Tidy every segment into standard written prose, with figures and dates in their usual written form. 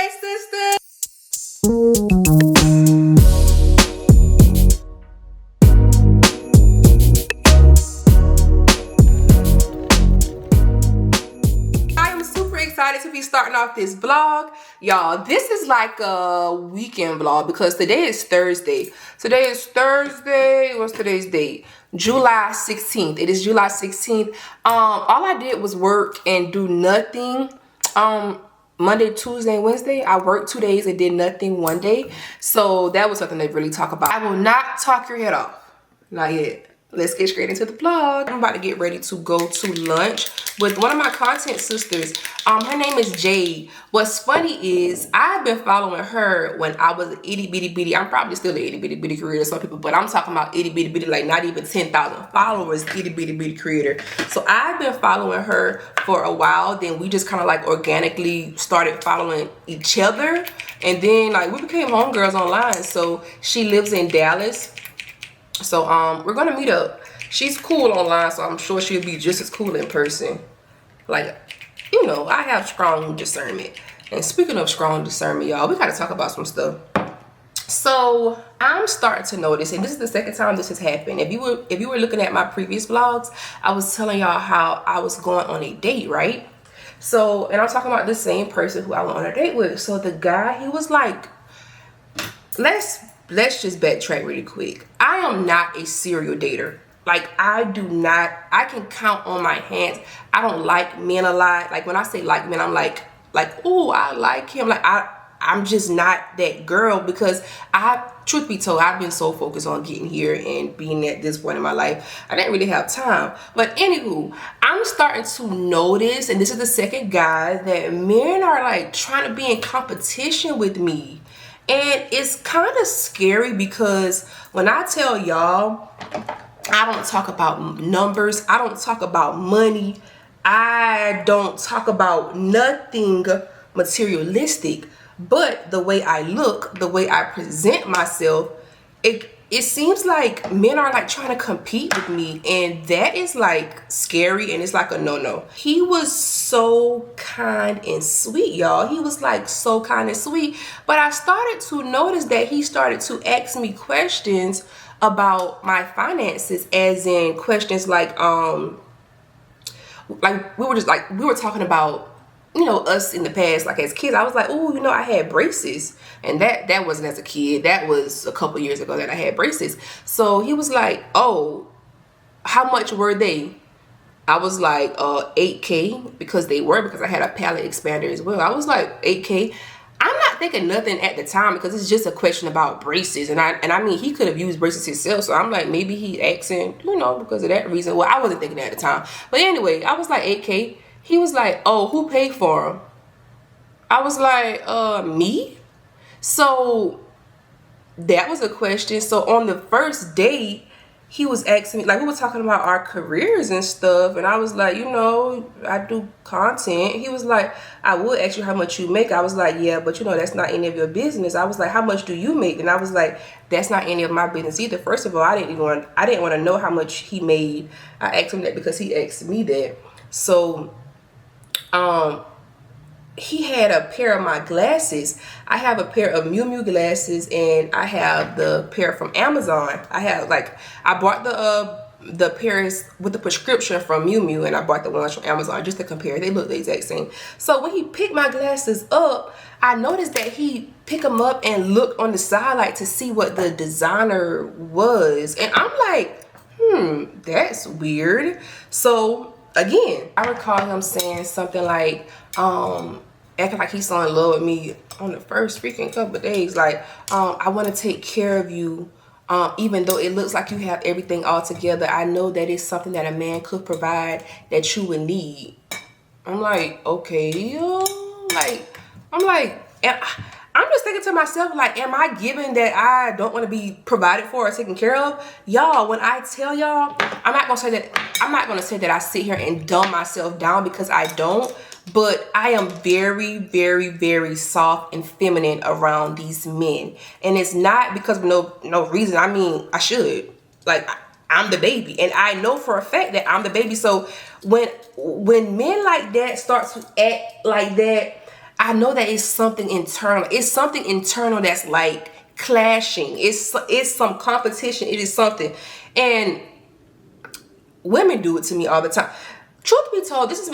Hey, sisters. I am super excited to be starting off this vlog. Y'all, this is like a weekend vlog because today is Thursday. Today is Thursday. What's today's date? July 16th. It is July 16th. All I did was work and do nothing. Monday, Tuesday, and Wednesday. I worked 2 days and did nothing one day. So that was something to really talk about. I will not talk your head off. Not yet. Let's get straight into the vlog. I'm about to get ready to go to lunch with one of my content sisters. Her name is Jade. What's funny is I've been following her when I was an itty bitty bitty. I'm probably still an itty bitty bitty creator to some people, but I'm talking about itty bitty bitty, like not even 10,000 followers, itty bitty bitty creator. So I've been following her for a while. Then we just kind of like organically started following each other. And then like we became homegirls online. So she lives in Dallas. So we're gonna meet up. She's cool online, so I'm sure she'll be just as cool in person. Like, you know, I have strong discernment. And speaking of strong discernment, y'all, we gotta talk about some stuff. So I'm starting to notice, and this is the second time this has happened. If you were looking at my previous vlogs, I was telling y'all how I was going on a date, right? So, and I'm talking about the same person who I went on a date with. So the guy, he was like, let's just backtrack really quick. I am not a serial dater. Like, I can count on my hands. I don't like men a lot. Like, when I say like men, I'm like, oh, I like him. Like, I'm just not that girl because truth be told, I've been so focused on getting here and being at this point in my life. I didn't really have time. But anywho, I'm starting to notice, and this is the second guy, that men are like trying to be in competition with me. And it's kind of scary because when I tell y'all, I don't talk about numbers. I don't talk about money. I don't talk about nothing materialistic. But the way I look, the way I present myself, it seems like men are like trying to compete with me, and that is like scary, and it's like a no-no. He was so kind and sweet, y'all. He was like so kind and sweet, but I started to notice that he started to ask me questions about my finances, as in questions like we were talking about, you know, us in the past, like as kids. I was like, oh, you know, I had braces, and that wasn't as a kid. That was a couple years ago that I had braces. So he was like, oh, how much were they? I was like, $8K, because I had a palate expander as well. I was like, $8K. I'm not thinking nothing at the time because it's just a question about braces, and I mean, he could have used braces himself. So I'm like, maybe he asking, you know, because of that reason. Well, I wasn't thinking that at the time, but anyway, I was like, $8K. He was like, oh, who paid for him? I was like, me? So that was a question. So on the first date, he was asking me, like, we were talking about our careers and stuff. And I was like, you know, I do content. He was like, I would ask you how much you make. I was like, yeah, but you know, that's not any of your business. I was like, how much do you make? And I was like, that's not any of my business either. First of all, I didn't want to know how much he made. I asked him that because he asked me that. So he had a pair of my glasses. I have a pair of Miu Miu glasses, and I have the pair from Amazon. I bought the pairs with the prescription from Miu Miu, and I bought the ones from Amazon just to compare. They look the exact same. So when he picked my glasses up, I noticed that he picked them up and looked on the side like to see what the designer was. And I'm like, that's weird. So again, I recall him saying something like, acting like he's so in love with me on the first freaking couple of days. Like, I want to take care of you. Even though it looks like you have everything all together, I know that it's something that a man could provide that you would need. I'm like, okay, I'm just thinking to myself, like, am I giving that I don't want to be provided for or taken care of? Y'all, when I tell y'all, I'm not gonna say that I sit here and dumb myself down, because I don't. But I am very, very, very soft and feminine around these men. And it's not because of no reason. I mean, I should. Like, I'm the baby. And I know for a fact that I'm the baby. So when men like that start to act like that, I know that it's something internal. It's something internal that's like clashing. It's some competition. It is something. And women do it to me all the time. Truth be told, this has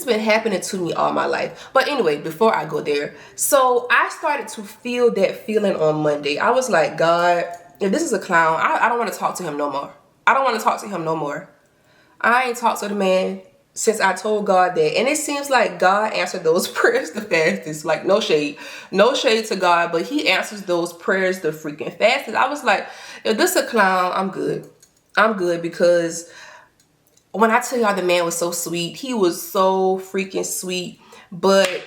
been happening to me all my life. But anyway, before I go there, so I started to feel that feeling on Monday. I was like, God, if this is a clown, I don't want to talk to him no more. I don't want to talk to him no more. I ain't talked to the man since I told God that. And it seems like God answered those prayers the fastest. Like, no shade. No shade to God, but he answers those prayers the freaking fastest. I was like, if this is a clown, I'm good. I'm good, because when I tell y'all the man was so sweet, he was so freaking sweet. But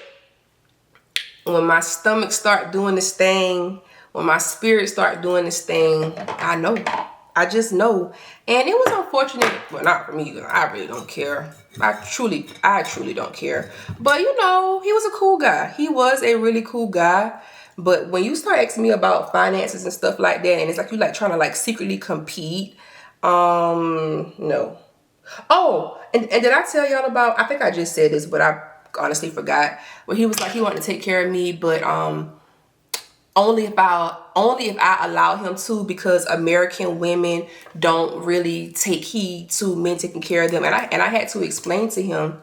when my stomach start doing this thing, when my spirit start doing this thing, I know. I just know. And it was unfortunate, but not for me. I really don't care. I truly don't care. But you know, he was a cool guy. He was a really cool guy. But when you start asking me about finances and stuff like that, and it's like you like trying to like secretly compete, no. Oh, and did I tell y'all about, I think I just said this, but I honestly forgot. Where he was like he wanted to take care of me, but only if I allow him to, because American women don't really take heed to men taking care of them. And I had to explain to him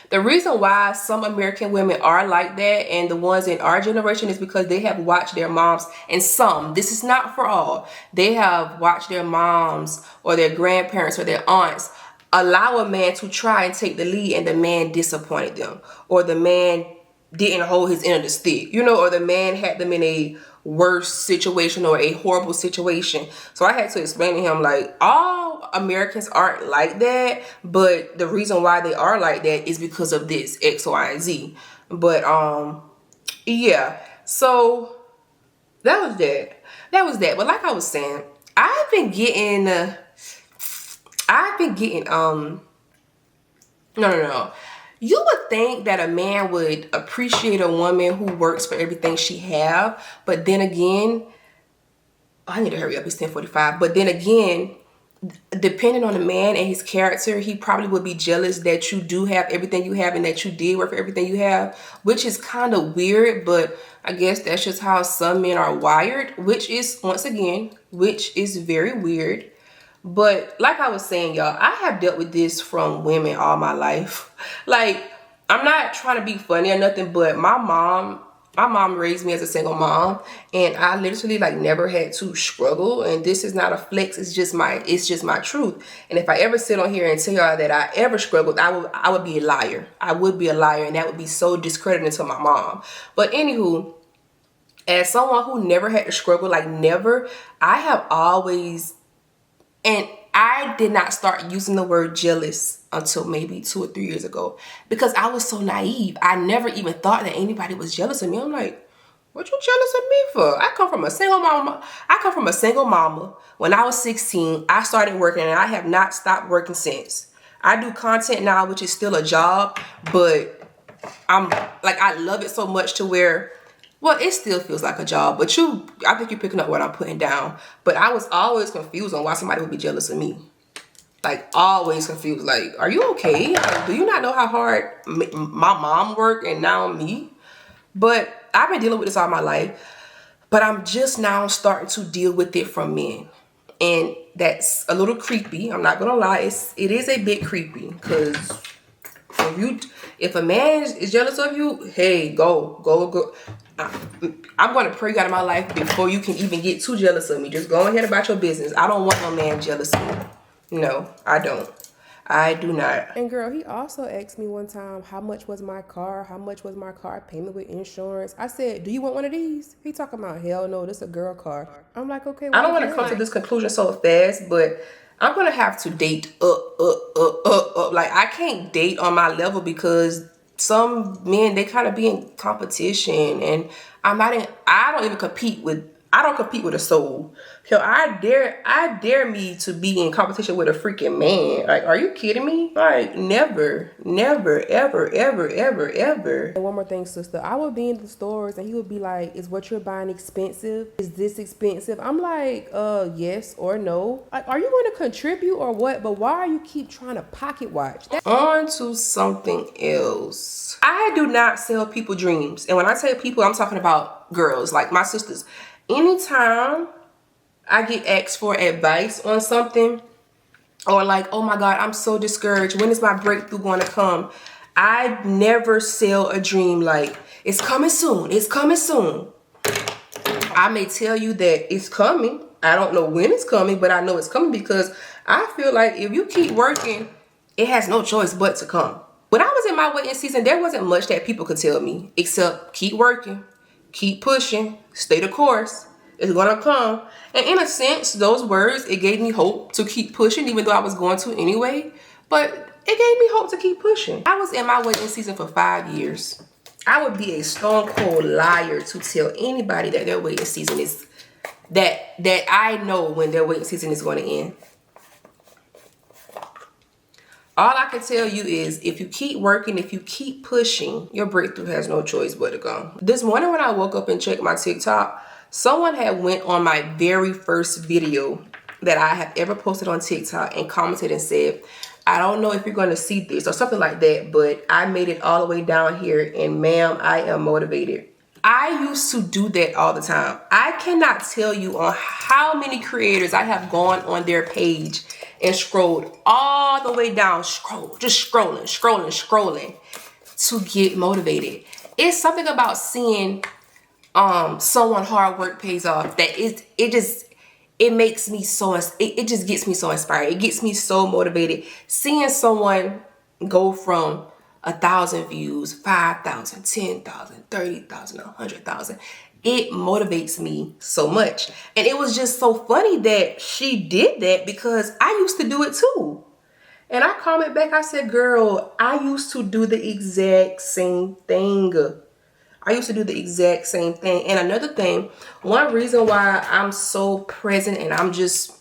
the reason why some American women are like that, and the ones in our generation, is because they have watched their moms, and some, this is not for all, they have watched their moms or their grandparents or their aunts allow a man to try and take the lead, and the man disappointed them, or the man didn't hold his end of the stick, you know, or the man had them in a worse situation or a horrible situation. So I had to explain to him, like, all Americans aren't like that, but the reason why they are like that is because of this X, Y, and Z. But yeah, so that was that. But like I was saying, I've been getting no. You would think that a man would appreciate a woman who works for everything she have, but then again, I need to hurry up, it's 10:45. But then again, depending on the man and his character, he probably would be jealous that you do have everything you have and that you did work for everything you have, which is kind of weird, but I guess that's just how some men are wired, which is, once again, which is very weird. But like I was saying, y'all, I have dealt with this from women all my life. Like, I'm not trying to be funny or nothing, but my mom raised me as a single mom, and I literally like never had to struggle. And this is not a flex, it's just my truth. And if I ever sit on here and tell y'all that I ever struggled, I would be a liar. I would be a liar, and that would be so discrediting to my mom. But anywho, as someone who never had to struggle, like never, I have always, and I did not start using the word jealous until maybe 2 or 3 years ago, because I was so naive. I never even thought that anybody was jealous of me. I'm like, what you jealous of me for? I come from a single mama. When I was 16, I started working, and I have not stopped working since. I do content now, which is still a job, but I'm like, I love it so much to where, well, it still feels like a job, but I think you're picking up what I'm putting down. But I was always confused on why somebody would be jealous of me. Like, always confused. Like, are you okay? Like, do you not know how hard my mom worked and now me? But I've been dealing with this all my life. But I'm just now starting to deal with it from men. And that's a little creepy. I'm not going to lie. It is a bit creepy, because if a man is jealous of you, hey, go. I'm going to pray you out of my life before you can even get too jealous of me. Just go ahead about your business. I don't want no man jealous of me. No, I don't. I do not. And girl, he also asked me one time, how much was my car payment with insurance? I said, do you want one of these? He talking about, hell no, this is a girl car. I'm like, okay. I don't want to come to this conclusion so fast, but I'm going to have to date up. Like, I can't date on my level, because some men, they kind of be in competition, and I don't even compete with I don't compete with a soul. So I dare me to be in competition with a freaking man. Like, are you kidding me? Like, never, never, ever, ever, ever, ever. And one more thing, sister. I would be in the stores and he would be like, is what you're buying expensive? Is this expensive? I'm like, yes or no. Like, are you going to contribute or what? But why are you keep trying to pocket watch? On to something else. I do not sell people dreams. And when I say people, I'm talking about girls, like my sisters. Anytime I get asked for advice on something, or like, oh my God, I'm so discouraged, when is my breakthrough going to come? I never sell a dream like, it's coming soon, it's coming soon. I may tell you that it's coming. I don't know when it's coming, but I know it's coming because I feel like if you keep working, it has no choice but to come. When I was in my waiting season, there wasn't much that people could tell me except keep working, keep pushing, stay the course. It's gonna come. And in a sense, those words, it gave me hope to keep pushing, even though I was going to anyway. But it gave me hope to keep pushing. I was in my waiting season for 5 years. I would be a stone cold liar to tell anybody that their waiting season is, that I know when their waiting season is going to end. All I can tell you is if you keep working, if you keep pushing, your breakthrough has no choice but to come. This morning when I woke up and checked my TikTok, someone had went on my very first video that I have ever posted on TikTok and commented and said, I don't know if you're going to see this or something like that, but I made it all the way down here and ma'am, I am motivated. I used to do that all the time. I cannot tell you on how many creators I have gone on their page and scrolled all the way down, just scrolling to get motivated. It's something about seeing someone hard work pays off that it makes me so, it just gets me so inspired. It gets me so motivated. Seeing someone go from 1,000 views, 5,000, 10,000, 30,000, 100,000. It motivates me so much. And it was just so funny that she did that because I used to do it too. And I comment back, I said, girl, I used to do the exact same thing. I used to do the exact same thing. And another thing, one reason why I'm so present and I'm just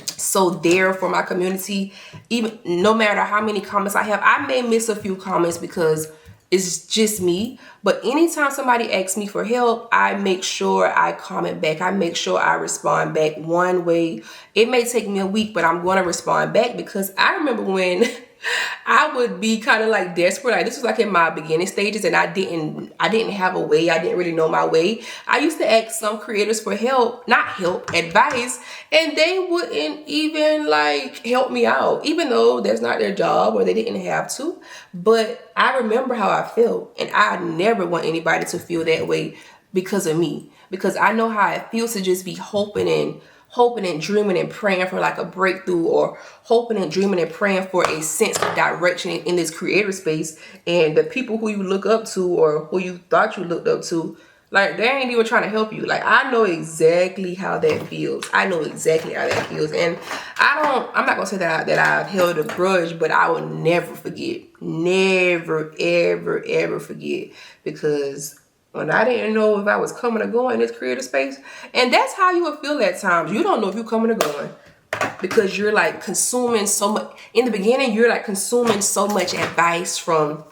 so there for my community, even no matter how many comments I have, I may miss a few comments because it's just me. But anytime somebody asks me for help, I make sure I comment back. I make sure I respond back one way. It may take me a week, but I'm going to respond back because I remember when I would be kind of like desperate. Like this was like in my beginning stages and I didn't have a way. I didn't really know my way. I used to ask some creators for help, not help, advice, and they wouldn't even like help me out, even though that's not their job or they didn't have to. But I remember how I felt and I never want anybody to feel that way because of me, because I know how it feels to just be hoping and dreaming and praying for like a breakthrough, or hoping and dreaming and praying for a sense of direction in this creator space. And the people who you look up to or who you thought you looked up to, like they ain't even trying to help you. Like I know exactly how that feels. I know exactly how that feels. And I'm not gonna say that I've held a grudge, but I will never forget. Never, ever, ever forget. Because when I didn't know if I was coming or going in this creative space. And that's how you would feel at times. You don't know if you're coming or going because you're like consuming so much. In the beginning, you're like consuming so much advice from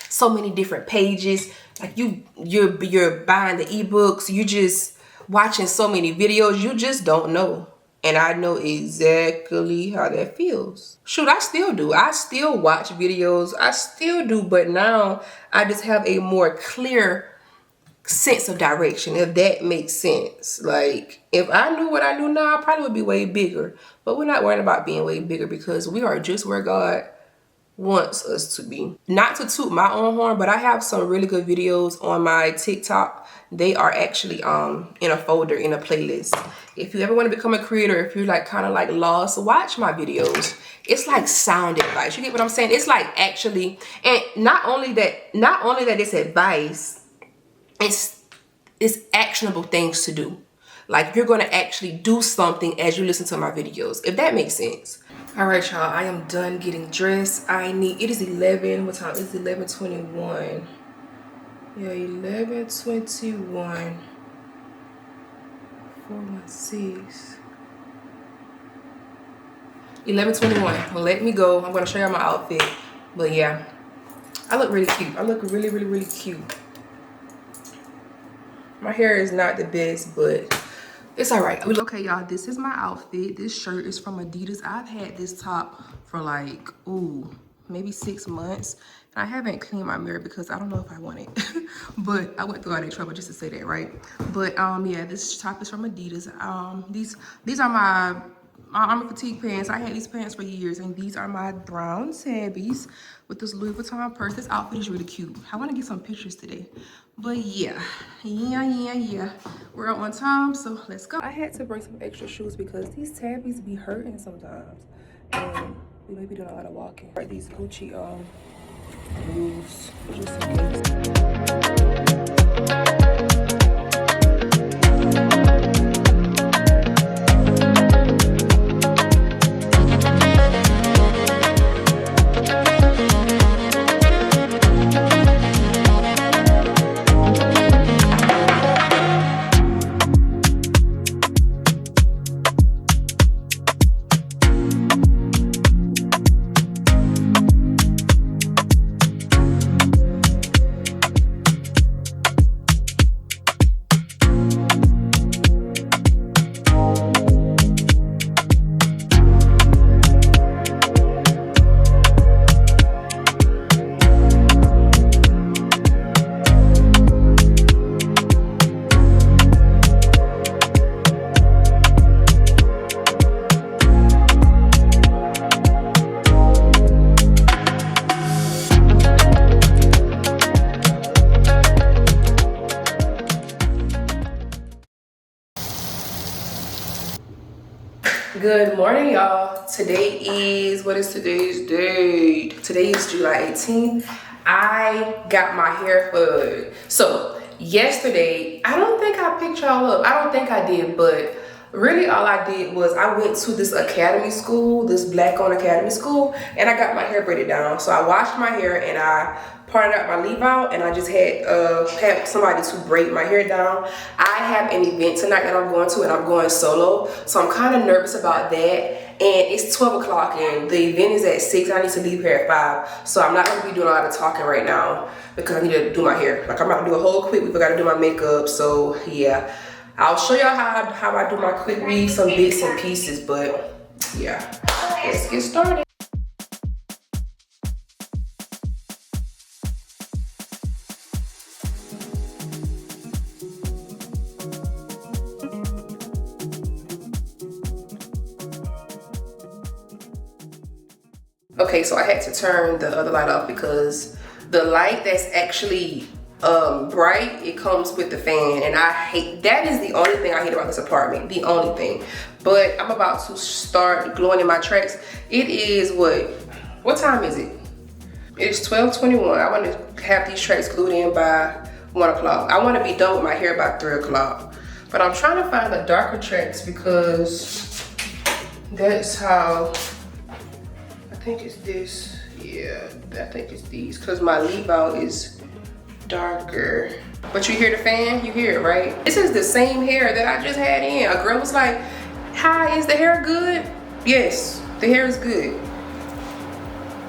so many different pages. Like you're buying the ebooks. You just watching so many videos. You just don't know. And I know exactly how that feels. Shoot, I still do. I still watch videos. I still do. But now I just have a more clear sense of direction, if that makes sense. Like if I knew what I knew now, I probably would be way bigger. But we're not worrying about being way bigger because we are just where God wants us to be. Not to toot my own horn, but I have some really good videos on my TikTok. They are actually in a folder, in a playlist. If you ever want to become a creator, if you're like kind of like lost, watch my videos. It's like sound advice. You get what I'm saying? It's like actually, and not only that it's advice, it's actionable things to do. Like you're going to actually do something as you listen to my videos, if that makes sense. All right, y'all, I am done getting dressed. It is 11, what time? It's 11:21. Yeah, 11:21. 416 11:21. Well, let me go. I'm gonna show you my outfit. But yeah, I look really cute. I look really, really, really cute. My hair is not the best, but it's all right. Okay, y'all, this is my outfit. This shirt is from Adidas. I've had this top for like, ooh, maybe 6 months. And I haven't cleaned my mirror because I don't know if I want it. But I went through all that trouble just to say that, right? But yeah, this top is from Adidas. These are my armor fatigue pants. I had these pants for years, and these are my brown tabbies with this Louis Vuitton purse. This outfit is really cute. I want to get some pictures today. But yeah. We're out on time, so let's go. I had to bring some extra shoes because these tabbies be hurting sometimes. And we may be doing a lot of walking. Right, these Gucci blues, just in case. Good morning, y'all. Today is, what is today's date? Today is July 18th. I got my hair for, so yesterday, I don't think I picked y'all up. I don't think I did, but really all I did was I went to this academy school, this black-owned academy school, and I got my hair braided down. So I washed my hair and I parted out my leave out, and I just had somebody to braid my hair down. I have an event tonight that I'm going to, and I'm going solo, so I'm kind of nervous about that. And it's 12 o'clock, and the event is at 6. I need to leave here at 5, so I'm not going to be doing a lot of talking right now because I need to do my hair. Like, I'm about to do a whole quick weave. I got to do my makeup, so yeah. I'll show y'all how I do my quick weave, some bits and pieces, but yeah, let's get started. Okay, so I had to turn the other light off because the light that's actually bright, it comes with the fan, and I hate that. Is the only thing I hate about this apartment, the only thing. But I'm about to start gluing in my tracks. It is what time is it? It's 12:21. I want to have these tracks glued in by 1 o'clock. I want to be done with my hair by 3 o'clock. But I'm trying to find the darker tracks because that's how, I think it's this. Yeah, I think it's these because my leave out is darker. But you hear the fan? You hear it, right? This is the same hair that I just had in. A girl was like, hi, is the hair good? Yes, the hair is good.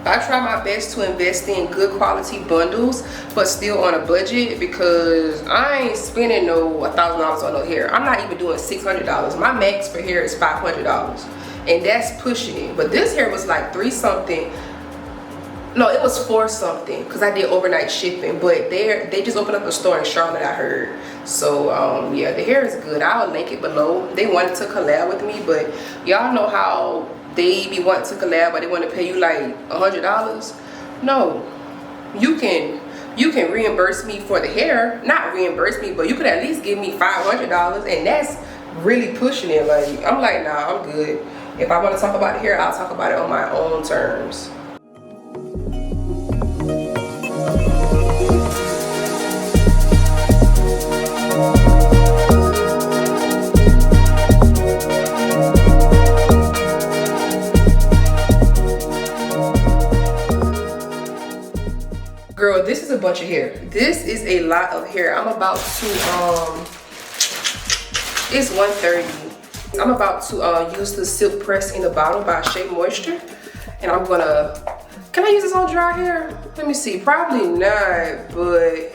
I try my best to invest in good quality bundles, but still on a budget because I ain't spending no $1,000 on no hair. I'm not even doing $600. My max for hair is $500, and that's pushing it. But this hair was like 3 something. No, it was 4 something because I did overnight shipping, but they just opened up a store in Charlotte, I heard. So yeah, the hair is good. I'll link it below. They wanted to collab with me, but y'all know how they be wanting to collab, but they want to pay you like $100. No, you can reimburse me for the hair. Not reimburse me, but you could at least give me $500, and that's really pushing it. Like, I'm like, nah, I'm good. If I want to talk about the hair, I'll talk about it on my own terms. Girl, this is a bunch of hair. This is a lot of hair. I'm about to It's 1:30. I'm about to use the Silk Press in the Bottle by Shea Moisture. And I'm gonna, can I use this on dry hair? Let me see, probably not, but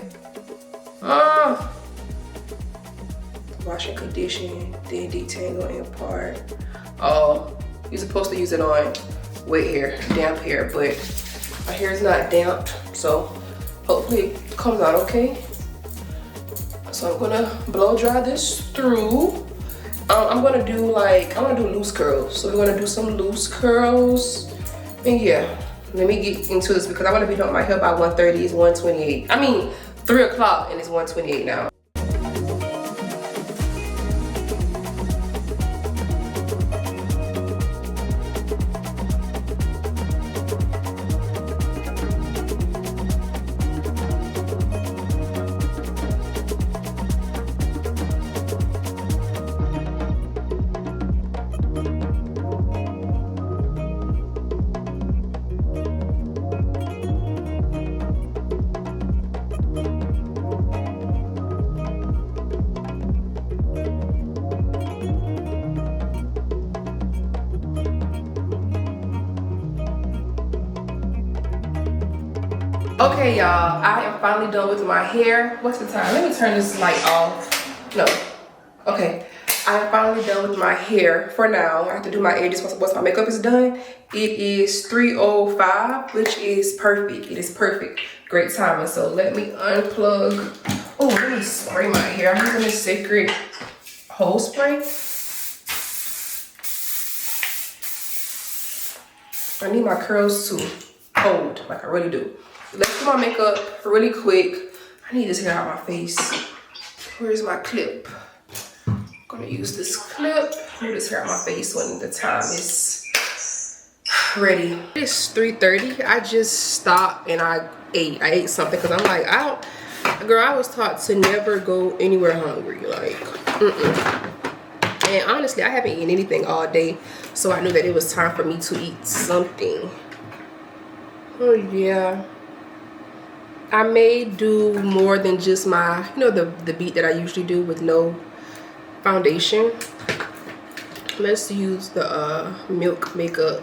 wash and condition, then detangle and part. Oh, you're supposed to use it on wet hair, damp hair, but my hair is not damp, so hopefully it comes out okay. So I'm gonna blow dry this through. I'm gonna do loose curls. So we're gonna do some loose curls. And yeah, let me get into this because I wanna be done with my hair by 1:30. It's 1:28. I mean, 3 o'clock and it's 1:28 now. Okay, y'all, I am finally done with my hair. What's the time? Let me turn this light off. No. Okay, I am finally done with my hair for now. I have to do my edges once my makeup is done. It is 3:05, which is perfect. It is perfect. Great timing. So let me unplug. Oh, let me spray my hair. I'm using this Sacred Hole Spray. I need my curls to hold, like I really do. Let's do my makeup really quick. I need this hair out of my face. Where's my clip? I'm gonna use this clip. Move this hair out of my face when the time is ready. It's 3:30. I just stopped and I ate something because I'm like, girl, I was taught to never go anywhere hungry. Like, And honestly, I haven't eaten anything all day, so I knew that it was time for me to eat something. Oh yeah. I may do more than just my, the beat that I usually do with no foundation. Let's use the Milk makeup.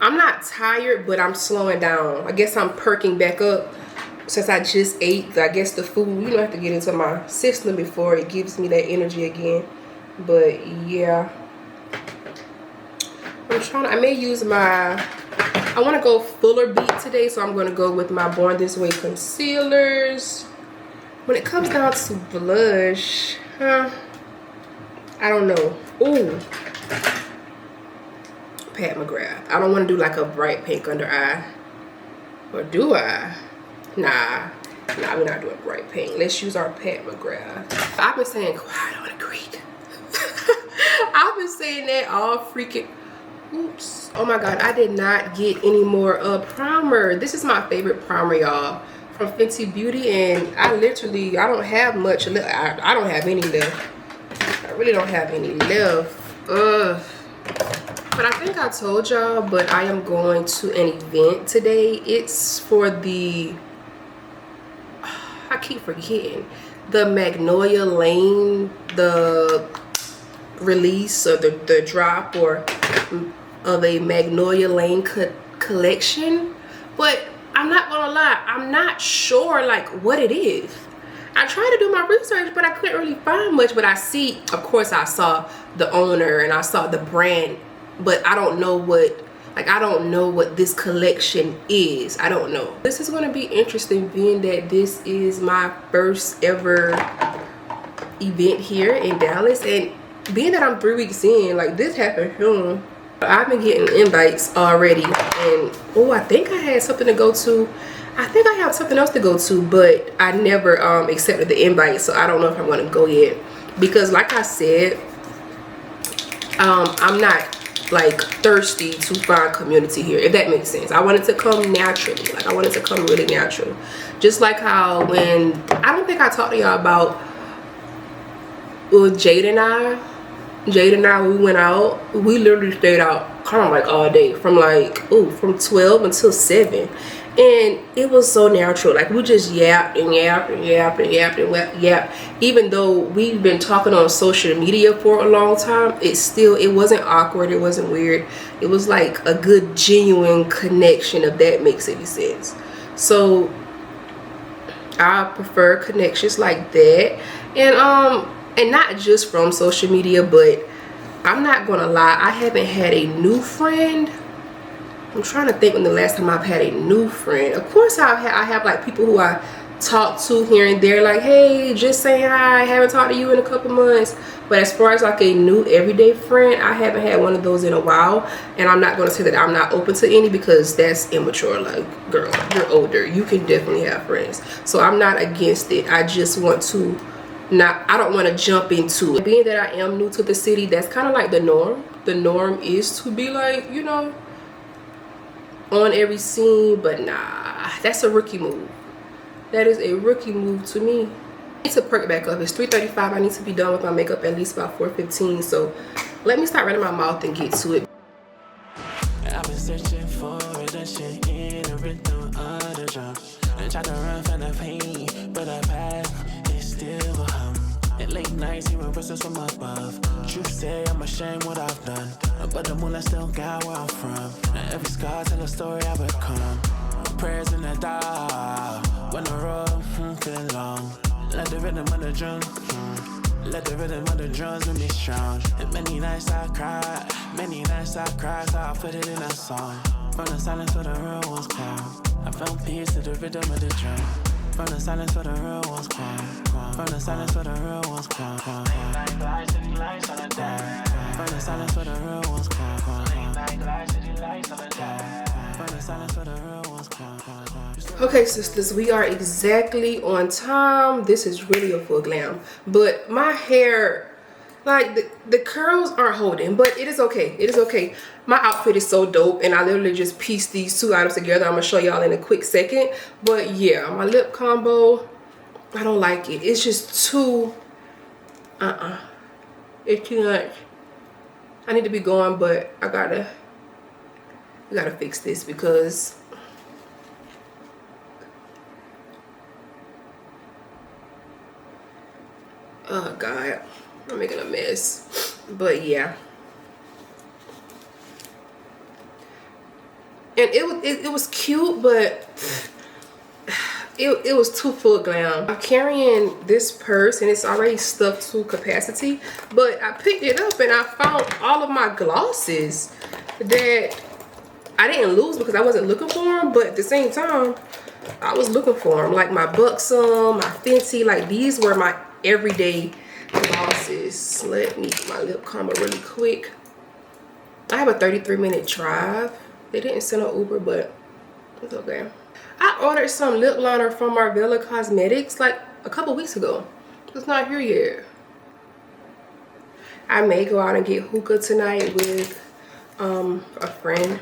I'm not tired, but I'm slowing down. I guess I'm perking back up since I just ate. I guess the food, I have to get into my system before it gives me that energy again. But yeah, I may use I want to go fuller beat today, so I'm going to go with my Born This Way concealers. When it comes down to blush, I don't know. Ooh, Pat McGrath. I don't want to do like a bright pink under eye. Or do I? Nah, we're not doing bright pink. Let's use our Pat McGrath. I've been saying quiet on the creek. I've been saying that all freaking... Oops. Oh my god, I did not get any more primer. This is my favorite primer, y'all, from Fenty Beauty, and I don't have much left. I don't have any left. I really don't have any left. But I think I told y'all, but I am going to an event today. It's for the, I keep forgetting, the Magnolia Lane, the release or the drop or of a Magnolia Lane collection. But I'm not gonna lie, I'm not sure like what it is. I tried to do my research, but I couldn't really find much. But of course I saw the owner and I saw the brand, but I don't know what this collection is. I don't know. This is gonna be interesting, being that this is my first ever event here in Dallas, and being that I'm 3 weeks in, like this happened. I've been getting invites already, and I think I had something to go to. I think I have something else to go to, but I never accepted the invite, so I don't know if I'm going to go yet. Because like I said, I'm not like thirsty to find community here, if that makes sense. I wanted to come naturally. Like I wanted to come really natural. Just like how when, I don't think I talked to y'all about with Jade and I, we went out. We literally stayed out kind of like all day from 12 until 7. And it was so natural. Like, we just yapped and yapped and yapped and yapped and yapped. Even though we've been talking on social media for a long time, it wasn't awkward, it wasn't weird. It was like a good, genuine connection, if that makes any sense. So I prefer connections like that. And not just from social media, but I'm not gonna lie, I haven't had a new friend. I'm trying to think when the last time I've had a new friend. Of course I have like people who I talk to here and there, like, hey, just saying hi, I haven't talked to you in a couple months. But as far as like a new everyday friend, I haven't had one of those in a while. And I'm not going to say that I'm not open to any, because that's immature. Like, girl, you're older, you can definitely have friends. So I'm not against it. I just want to I don't want to jump into it. Being that I am new to the city, that's kind of like the norm. The norm is to be like, you know, on every scene. But nah, that's a rookie move. That is a rookie move to me. I need to perk back up. It's 3:35. I need to be done with my makeup at least about 4:15. So let me start running my mouth and get to it. I've been searching for redemption in a rhythm of the drum. I tried to run from the pain, but the past is still a hum. At late nights, hearing voices from above. Truth say I'm ashamed what I've done, but the moonlight still got where I'm from. Now every scar tell a story I become. Prayers in the dark when the road feel long. Let the rhythm of the drum, let the rhythm of the drums make me strong. And many nights I cried, so I put it in a song. From the silence where the real ones come, I found peace to the rhythm of the drum. From the silence where the real ones come, from the silence where the real ones come. Like lights, city lights on the day. From the silence where the real ones come. Like lights, city lights on the day. From the silence where the real ones come. Okay, sisters, we are exactly on time. This is really a full glam, but my hair, like, the curls aren't holding, but it is okay. It is okay. My outfit is so dope, and I literally just pieced these two items together. I'm gonna show y'all in a quick second. But yeah, my lip combo, I don't like it. It's just too it's too much. I need to be going, but I gotta fix this, because oh god, I'm making a mess. But yeah, and it was cute, but it was too full glam. I'm carrying this purse and it's already stuffed to capacity, but I picked it up and I found all of my glosses that I didn't lose because I wasn't looking for them, but at the same time I was looking for them. Like my Buxom, my Fenty, like these were my everyday glosses. Let me get my lip combo really quick. I have a 33-minute drive. They didn't send an Uber, but it's okay. I ordered some lip liner from Marvella Cosmetics like a couple weeks ago. It's not here yet. I may go out and get hookah tonight with a friend,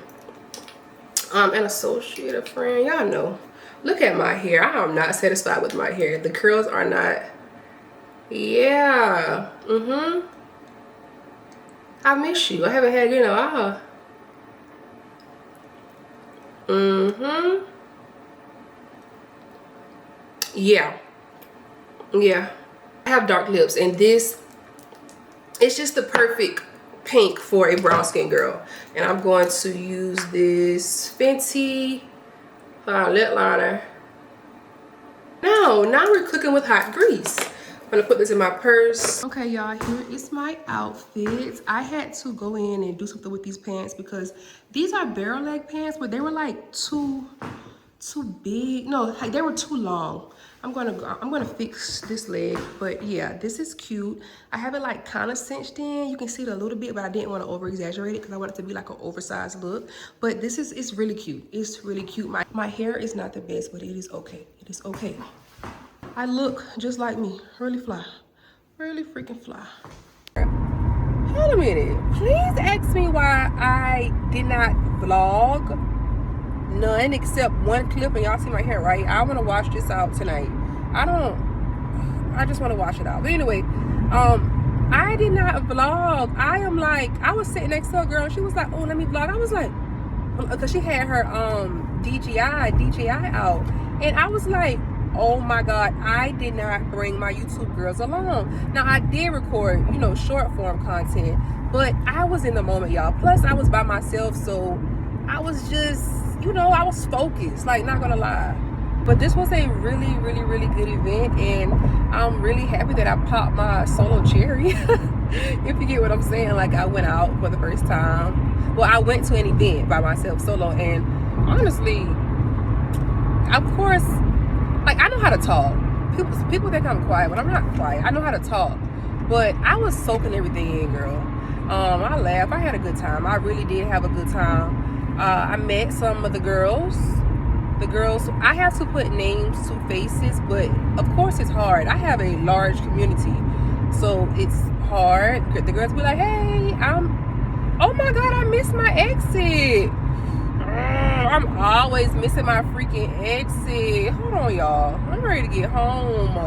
an associate, a friend. Y'all know. Look at my hair. I am not satisfied with my hair. The curls are not. Yeah. I miss you. I haven't had you in a while. Yeah. I have dark lips, and this, it's just the perfect pink for a brown skin girl. And I'm going to use this Fenty lip liner. Now we're cooking with hot grease. I'm gonna put this in my purse. Okay, y'all, here is my outfit. I had to go in and do something with these pants because these are barrel leg pants, but they were like too big. No, like they were too long. I'm gonna fix this leg, but yeah, this is cute. I have it like kind of cinched in. You can see it a little bit, but I didn't want to over exaggerate it because I want it to be like an oversized look. But this is, it's really cute. It's really cute. My hair is not the best, but it is okay. It is okay. I look just like me. Really fly. Really freaking fly. Hold a minute. Please ask me why I did not vlog none except one clip, and y'all see my hair, right? I want to wash this out tonight. I just want to wash it out. But anyway, I did not vlog. I was sitting next to a girl and she was like, oh, let me vlog. I was like, because she had her DJI out, and I was like, oh my god, I did not bring my YouTube girls along. Now I did record, you know, short form content, but I was in the moment, y'all. Plus I was by myself, so I was just, you know, I was focused, like, not gonna lie. But this was a really, really, really good event, and I'm really happy that I popped my solo cherry. If you get what I'm saying. Like, I went out for the first time. Well, I went to an event by myself solo, and honestly, of course, like, I know how to talk. People think I'm quiet, but I'm not quiet. I know how to talk. But I was soaking everything in, girl. I laughed. I had a good time. I really did have a good time. I met some of the girls. I have to put names to faces, but of course it's hard. I have a large community, so it's hard. The girls be like, hey, oh my god, I missed my exit. I'm always missing my freaking exit. Hold on, y'all. I'm ready to get home.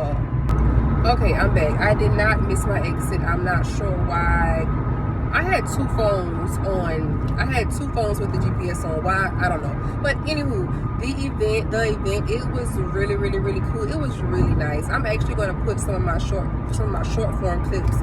Okay, I'm back. I did not miss my exit. I'm not sure why. I had two phones with the GPS on. Why? I don't know. But anywho, the event, it was really, really, really cool. It was really nice. I'm actually going to put some of my short form clips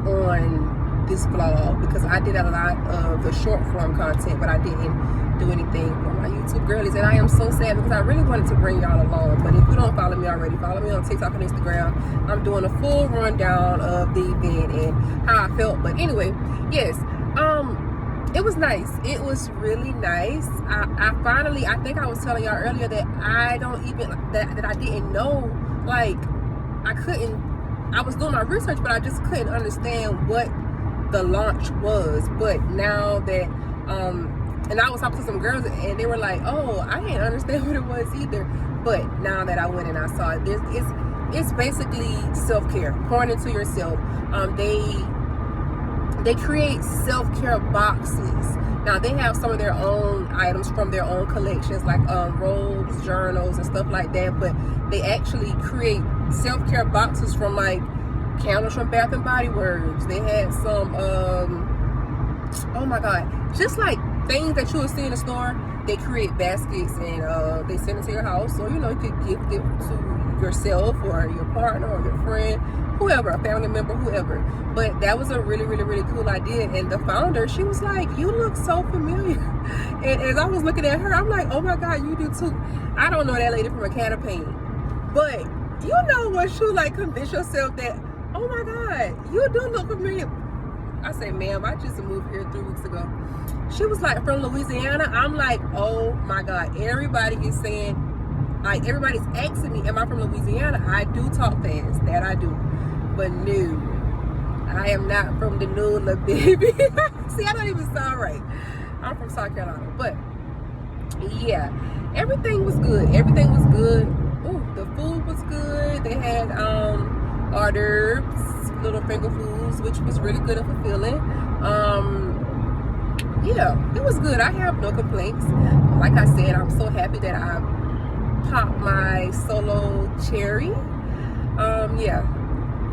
on this vlog, because I did a lot of the short form content, but I didn't do anything for my YouTube girlies, and I am so sad because I really wanted to bring y'all along. But if you don't follow me already, follow me on TikTok and Instagram. I'm doing a full rundown of the event and how I felt. But anyway, yes, it was nice. It was really nice. I think I was telling y'all earlier that I didn't know, like, I was doing my research, but I just couldn't understand what the launch was. But now that and I was talking to some girls, and they were like, oh, I didn't understand what it was either. But now that I went and I saw it, it's basically self-care, pouring into yourself. They create self-care boxes. Now, they have some of their own items from their own collections, like robes, journals, and stuff like that. But they actually create self-care boxes from, like, candles from Bath and Body Works. They had some, oh my god, just like things that you would see in the store. They create baskets, and they send it to your house. So, you know, you could gift it to yourself or your partner or your friend, whoever, a family member, whoever. But that was a really, really, really cool idea. And the founder, she was like, you look so familiar. And as I was looking at her, I'm like, oh my god, you do too. I don't know that lady from a can of paint, but you know, once you, like, convince yourself that, oh my god, you do look familiar. I say, ma'am, I just moved here 3 weeks ago. She was like, from Louisiana. I'm like, oh my god, everybody is saying, like, everybody's asking me, am I from Louisiana? I do talk fast, that I do, but no, I am not from the NOLA, baby. See, I don't even sound right. I'm from South Carolina. But yeah, everything was good. Everything was good. Ooh, the food was good. They had hors d'oeuvres, little finger foods, which was really good and fulfilling. Yeah, it was good. I have no complaints. Like I said, I'm so happy that I popped my solo cherry. Yeah,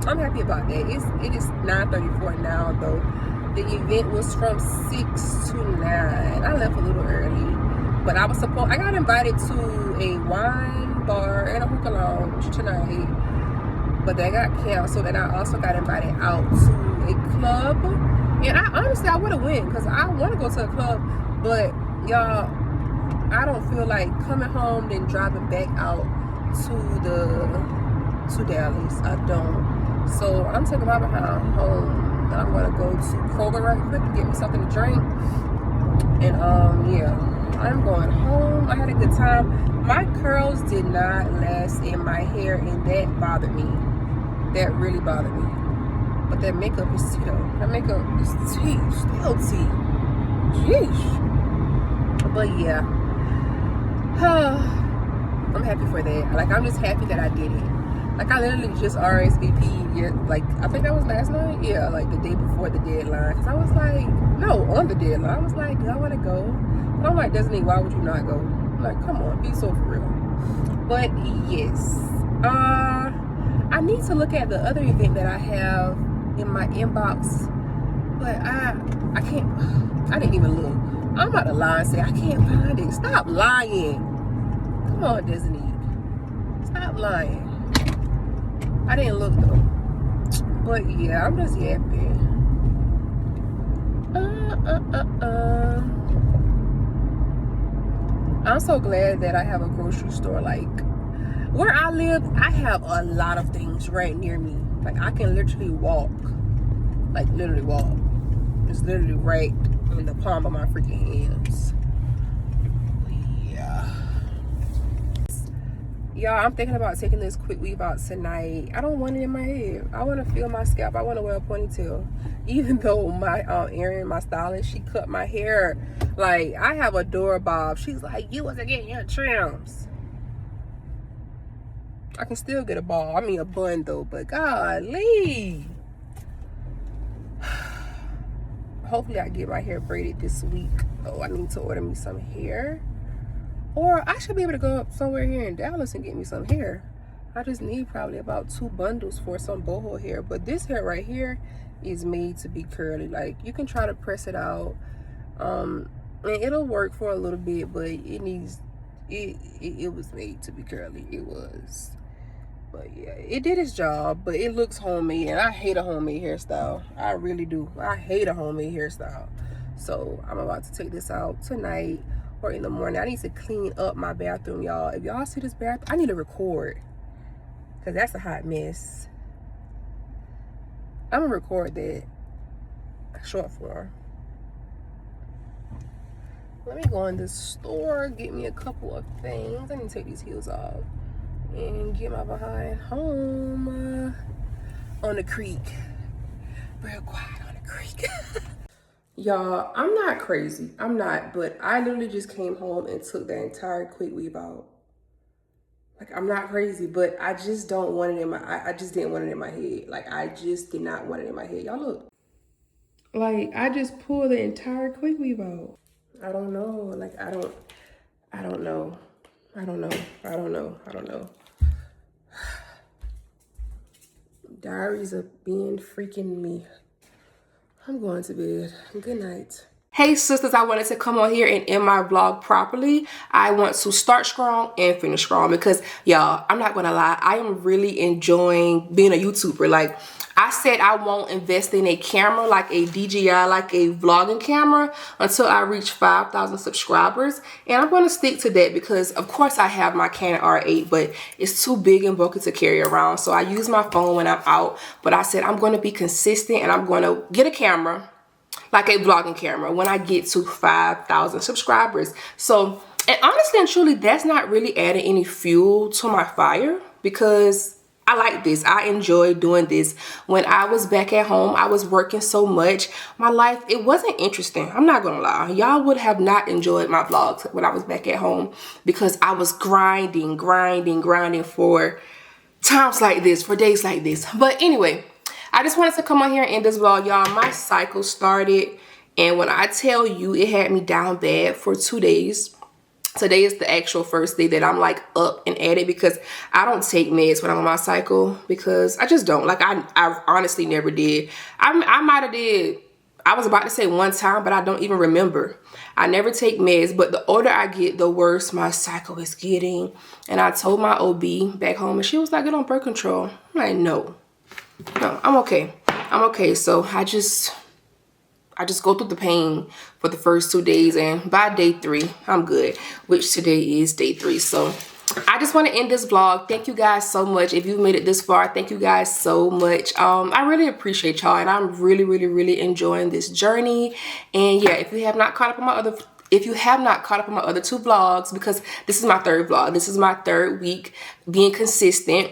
I'm happy about that. It is 9:34 now, though. The event was from 6 to 9. I left a little early, but I got invited to a wine bar and a hookah lounge tonight, but that got canceled. And I also got invited out to a club, and I would have went because I want to go to a club, but y'all, I don't feel like coming home then driving back out to Dallas. I don't. So I'm taking my behind home. I'm gonna go to Kroger right quick and get me something to drink. And yeah, I'm going home. I had a good time. My curls did not last in my hair, and that bothered me. That really bothered me. But that makeup is tea though. That makeup is tea, still tea. Jeez. But yeah, I'm happy for that. Like, I'm just happy that I did it. Like, I literally just RSVP'd, like, I think that was last night. Yeah, like the day before the deadline. Cause I was like, no, on the deadline. I was like, do I want to go? And I'm like, Desi Dee, why would you not go? I'm like, come on, be so for real. But yes, I need to look at the other event that I have in my inbox But I can't, I didn't even look. I'm about to lie and say I can't find it. Stop lying. Come on, Desi Dee. Stop lying. I didn't look though. But yeah, I'm just yapping. I'm so glad that I have a grocery store. Like where I live, I have a lot of things right near me. Like I can literally walk. Like literally walk. It's literally right in the palm of my freaking hands. Yeah. Y'all, I'm thinking about taking this quick weave out tonight. I don't want it in my head. I want to feel my scalp. I want to wear a ponytail. Even though my Erin, my stylist, she cut my hair. Like, I have a door bob. She's like, you wasn't getting your trims. I can still get a ball. I mean, a bun, though. But golly. Hopefully, I get my hair braided this week. Oh, I need to order me some hair. Or I should be able to go up somewhere here in Dallas and get me some hair. I just need probably about 2 bundles for some boho hair. But this hair right here is made to be curly. Like, you can try to press it out. And it'll work for a little bit, but it needs, it was made to be curly. It was. But yeah, it did its job, but it looks homemade. And I hate a homemade hairstyle. I really do. I hate a homemade hairstyle. So I'm about to take this out tonight. Or in the morning. I need to clean up my bathroom, y'all. If y'all see this bathroom, I need to record. Because that's a hot mess. I'm going to record that. Short form. Let me go in the store. Get me a couple of things. I need to take these heels off. And get my behind home. On the creek. Real quiet on the creek. Y'all, I'm not crazy. I'm not, but I literally just came home and took the entire quick weave out. Like, I'm not crazy, but I just don't want it in my, I just didn't want it in my head. Like, I just did not want it in my head. Y'all look. Like, I just pulled the entire quick weave out. I don't know. Like, I don't know. I don't know. I don't know. Diaries of being freaking me. I'm going to bed. Good night. Hey sisters, I wanted to come on here and end my vlog properly. I want to start strong and finish strong because y'all, I'm not gonna lie, I am really enjoying being a YouTuber. Like I said, I won't invest in a camera like a DJI, like a vlogging camera until I reach 5,000 subscribers. And I'm gonna stick to that because of course I have my Canon R8, but it's too big and bulky to carry around. So I use my phone when I'm out, but I said I'm gonna be consistent and I'm gonna get a camera, like a vlogging camera, when I get to 5,000 subscribers. So, and honestly and truly, that's not really adding any fuel to my fire because I like this. I enjoy doing this. When I was back at home, I was working so much. My life, it wasn't interesting. I'm not gonna lie. Y'all would have not enjoyed my vlogs when I was back at home because I was grinding for times like this, for days like this. But anyway, I just wanted to come on here and end this vlog, y'all. My cycle started, and when I tell you it had me down bad for 2 days. Today is the actual first day that I'm like up and at it because I don't take meds when I'm on my cycle because I just don't. Like I honestly never did. I might have did. I was about to say one time, but I don't even remember. I never take meds, but the older I get, the worse my cycle is getting. And I told my OB back home and she was like, get on birth control. I'm like, no, I'm okay. I'm okay. So I just go through the pain for the first 2 days, and by day 3, I'm good, which today is day 3. So I just want to end this vlog. Thank you guys so much. If you've made it this far, thank you guys so much. I really appreciate y'all, and I'm really enjoying this journey. And yeah, if you have not caught up on my other 2 vlogs, because this is my 3rd vlog, this is my 3rd week being consistent.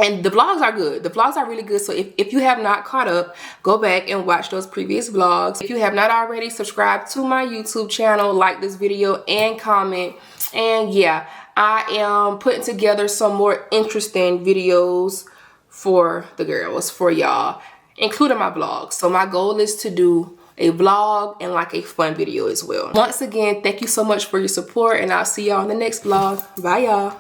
And the vlogs are good. The vlogs are really good. So if you have not caught up, go back and watch those previous vlogs. If you have not already, subscribe to my YouTube channel, like this video, and comment. And yeah, I am putting together some more interesting videos for the girls, for y'all, including my vlogs. So my goal is to do a vlog and like a fun video as well. Once again, thank you so much for your support, and I'll see y'all in the next vlog. Bye, y'all.